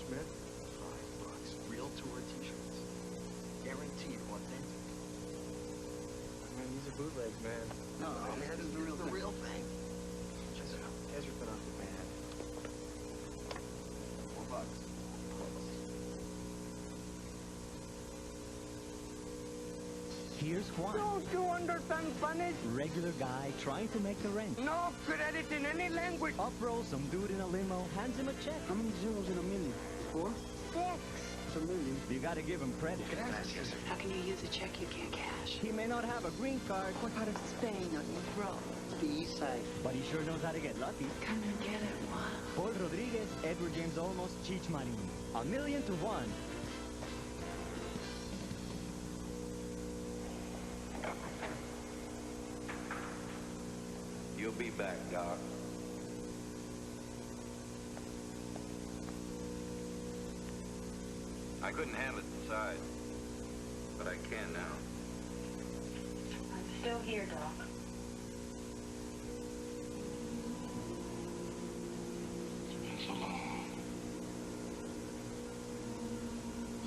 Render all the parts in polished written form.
much, man? $5. Real tour t-shirts. Guaranteed authentic. Man, these are bootlegs, man. No, man, this is the real thing. Guys ripping off the band. $4. Here's Juan. Don't you understand Spanish? Regular guy trying to make the rent. No credit in any language. Up rolls some dude in a limo, hands him a check. How many zeros in a million? 4? 6. It's a million. You gotta give him credit. Gracias. How can you use a check you can't cash? He may not have a green card, What part of Spain are you from? The east side. but he sure knows how to get lucky. Come and get it, Juan. Paul Rodriguez, Edward James Olmos, Cheech Marin. $1,000,000 to $1. You'll be back, Doc. I couldn't handle it inside, but I can now. I'm still here, Doc. So long.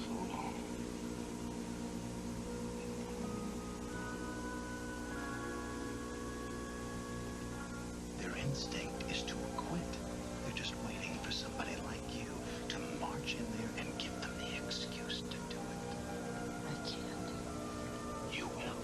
So long. Their instinct is to acquit. They're just waiting for somebody like you to march in there and give them the excuse to do it. I can't. You will.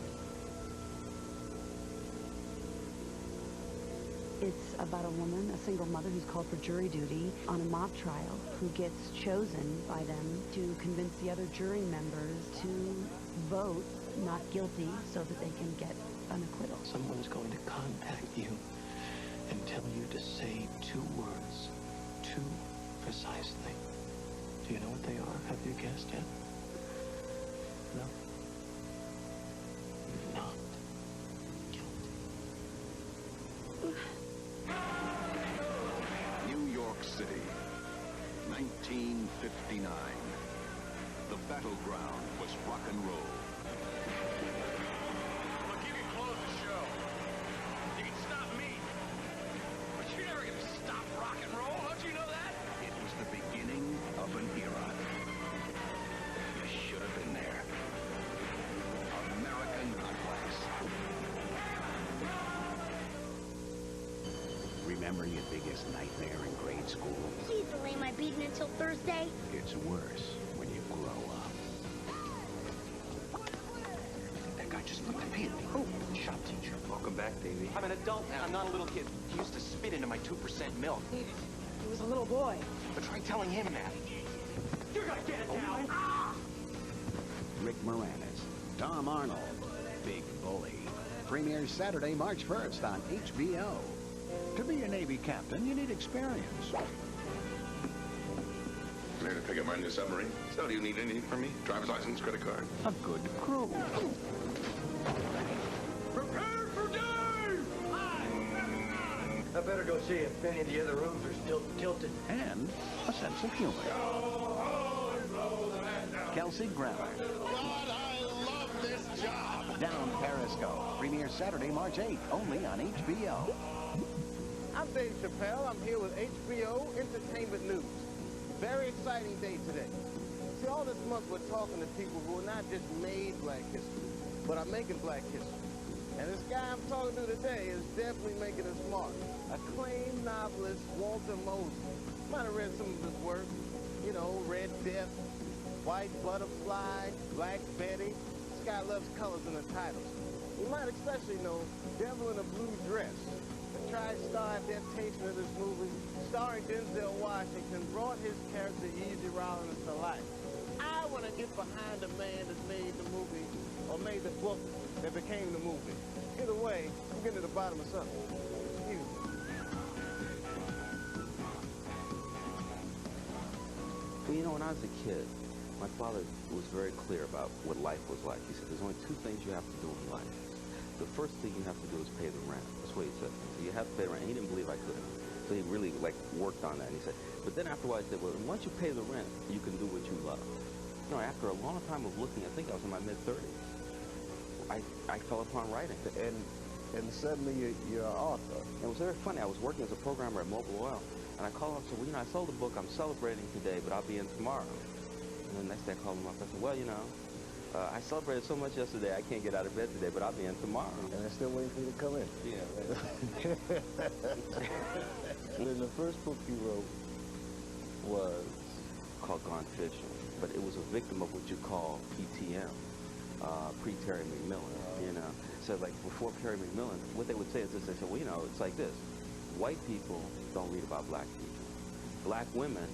It's about a woman, a single mother who's called for jury duty on a mob trial, who gets chosen by them to convince the other jury members to vote not guilty so that they can get an acquittal. Someone's going to contact you and tell you to say 2 words. 2 precisely. Do you know what they are? Have you guessed yet? No. Not guilty. New York City, 1959. The battleground was rock and roll. Look, you can close the show. You can stop me. But you're never gonna stop rock and roll, don't you know that? It was the beginning of an era. You should have been there. American Hotwires. Remember your biggest nightmare in grade school? Please delay my beating until Thursday. It's worse when you grow up. That guy just looked at me. Oh, shop teacher. Welcome back, Davey. I'm an adult now. I'm not a little kid. He used to spit into my 2% milk. He was a little boy. But try telling him that. You're gonna get it now. Rick Moranis, Tom Arnold, Big Bully. Premieres Saturday, March 1st on HBO. To be a Navy captain, you need experience. Ready to pick up my new submarine? So, do you need anything from me? Driver's license, credit card? A good crew. Prepare for day! I better go see if any of the other rooms are still tilted. And a sense of humor. Kelsey Grammer. God, I love this job! Down Periscope. Premieres Saturday, March 8th, only on HBO. I'm Dave Chappelle. I'm here with HBO Entertainment News. Very exciting day today. See, all this month we're talking to people who are not just made Black history, but are making Black history. And this guy I'm talking to today is definitely making us mark. Acclaimed novelist Walter Mosley. Might have read some of his work. You know, Red Death, White Butterfly, Black Betty. This guy loves colors in the titles. You might especially know Devil in a Blue Dress. The tri-star adaptation of this movie, starring Denzel Washington, brought his character Easy Rollins to life. I want to get behind the man that made the movie, or made the book that became the movie. Either way, I'm getting to the bottom of something. Excuse me. Well, you know, when I was a kid, my father was very clear about what life was like. He said, there's only 2 things you have to do in life. The first thing you have to do is pay the rent. That's what he said. So you have to pay the rent. And he didn't believe I couldn't. So he really, worked on that. And he said, but then after a while, he said, well, once you pay the rent, you can do what you love. You know, after a long time of looking, I think I was in my mid-30s, I fell upon writing. And suddenly you're an author. It was very funny. I was working as a programmer at Mobile Oil. And I called him and said, well, you know, I sold the book. I'm celebrating today, but I'll be in tomorrow. And then the next day I called him up. I said, well, you know, I celebrated so much yesterday, I can't get out of bed today, but I'll be in tomorrow. And they're still waiting for you to come in. Yeah. Then the first book you wrote was called Gone Fishing, but it was a victim of what you call PTM, pre-Terry McMillan, you know. So like before Terry McMillan, what they would say is this, they said, well, you know, it's like this. White people don't read about black people. Black women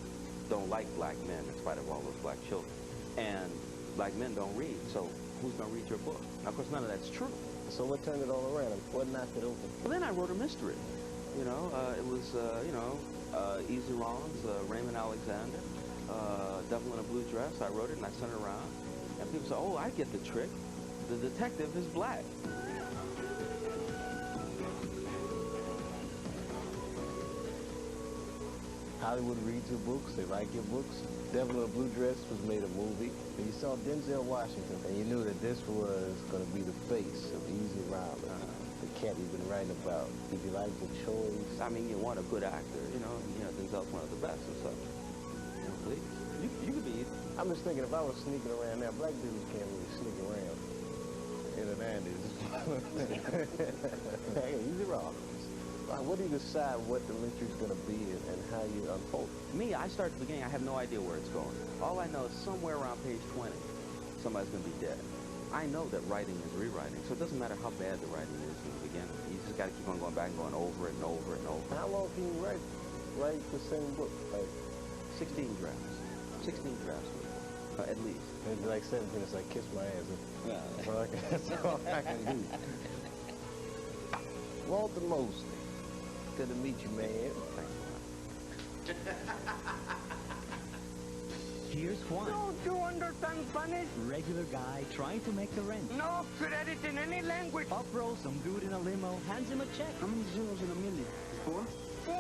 don't like black men in spite of all those black children. And black men don't read, so who's going to read your book? Now, of course, none of that's true. So what turned it all around? What knocked it open? Well, then I wrote a mystery. You know, it was, you know, Easy Wrongs, Raymond Alexander, Devil in a Blue Dress. I wrote it and I sent it around. And people said, oh, I get the trick. The detective is black. Hollywood reads your books, they like your books. Devil in a Blue Dress was made a movie. And you saw Denzel Washington, and you knew that this was going to be the face of Easy Rider, the cat you've been writing about. Did you like the choice? I mean, you want a good actor, you know, Denzel's one of the best and such. You know, please. You could be. I'm just thinking, if I was sneaking around now, black dudes can't really sneak around in the 90s. Easy Rider. What do you decide what the mystery's going to be and how you unfold it? Me, I start at the beginning. I have no idea where it's going. All I know is somewhere around page 20, somebody's going to be dead. I know that writing is rewriting, so it doesn't matter how bad the writing is in the beginning. You just got to keep on going back and going over and over and over. How long can you write the same book? Like 16 drafts. 16 drafts, at least. Maybe like 17, it's like kiss my ass. Yeah. That's all I can do. Walter Mosley. Good to meet you, man. Here's Juan. Don't you understand Spanish? Regular guy trying to make the rent. No credit in any language. Up rolls some dude in a limo, hands him a check. How many zeros in a million? 4? 6.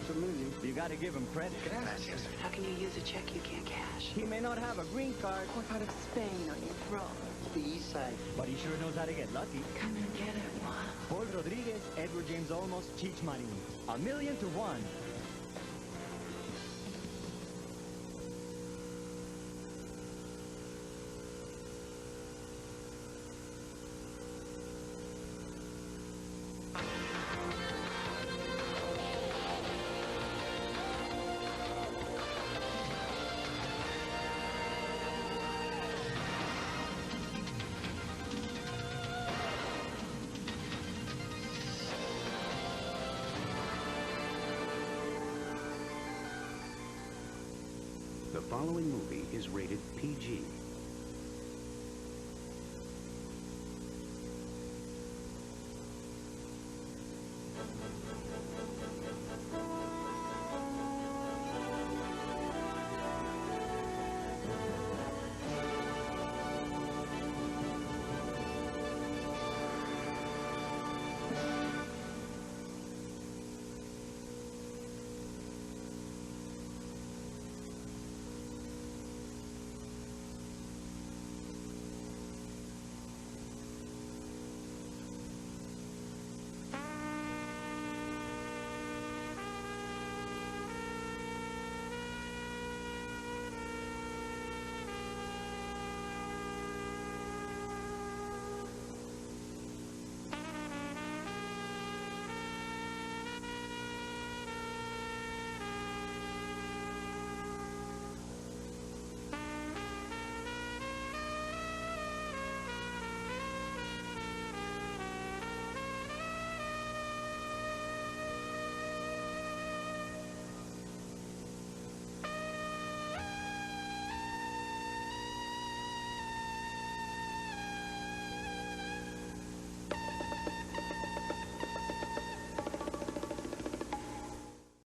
It's a million. You gotta give him credit. Gracias. How can you use a check you can't cash? He may not have a green card, What part of Spain are you from? The east side. but he sure knows how to get lucky. Come and get it, Juan. Paul Rodriguez, Edward James Olmos, Cheech Marin. 1,000,000 to 1. The following movie is rated PG.